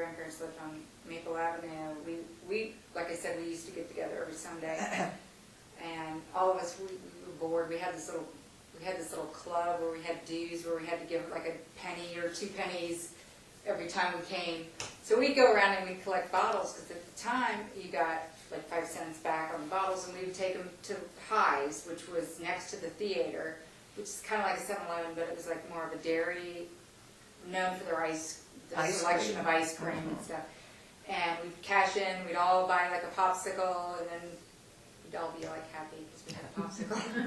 grandparents lived on Maple Avenue. We like I said, we used to get together every Sunday, and all of us we were bored. We had this little club where we had dues, where we had to give like a penny or 2 pennies every time we came. So we'd go around and we'd collect bottles, because at the time you got like 5 cents back on the bottles, and we would take them to High's, which was next to the theater, which is kind of like a 7-Eleven, but it was like more of a dairy, known for their selection of ice cream and stuff. And we'd cash in, we'd all buy like a popsicle, and then we'd all be like happy because we had a popsicle.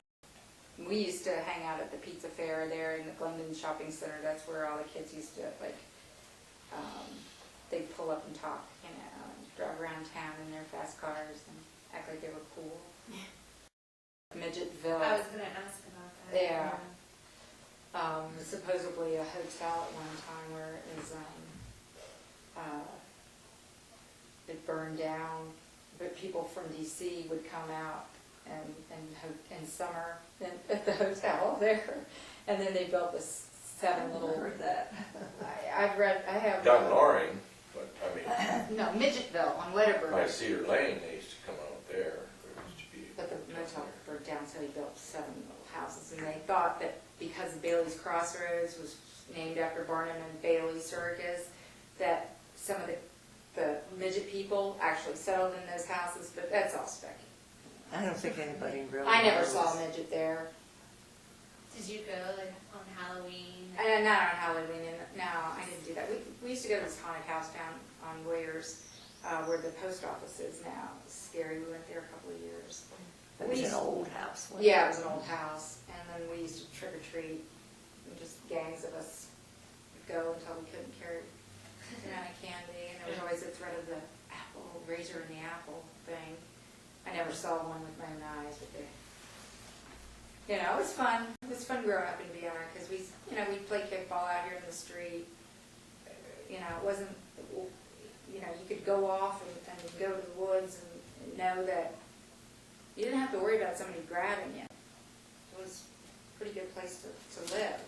We used to hang out at the pizza fair there in the Glendon Shopping Center. That's where all the kids used to, like, they'd pull up and talk, you know, and drive around town in their fast cars and act like they were cool. Midgetville. I was going to ask about that. Yeah. Supposedly a hotel at one time where it was, it burned down, but people from D.C. would come out and summer at the hotel there, and then they built this 7 little. I've heard that. I have. Down Loring, but I mean. No, Midgetville on Wedderburn. By Cedar Lane, they used to come out there. There used to be. But the motel burned down, so he built 7 little houses, and they thought that because Bailey's Crossroads was named after Barnum and Bailey Circus, that some of the midget people actually settled in those houses, but that's all speculation. I don't think anybody really I never knows. saw a midget there. Did you go like on Halloween? Not on Halloween. No, I didn't do that. We used to go to this haunted house down on Wayers, where the post office is now. It was scary. We went there a couple of years. It was an old house. wasn't Yeah, it was an old house. And then we used to trick or treat. And just gangs of us would go until we couldn't carry any candy. And there was always the threat of the apple, razor in the apple thing. I never saw one with my own eyes, but you know, it was fun. It was fun growing up in Vienna, because we played kickball out here in the street. You know, it wasn't, you know, you could go off and go to the woods and know that you didn't have to worry about somebody grabbing you. It was a pretty good place to live.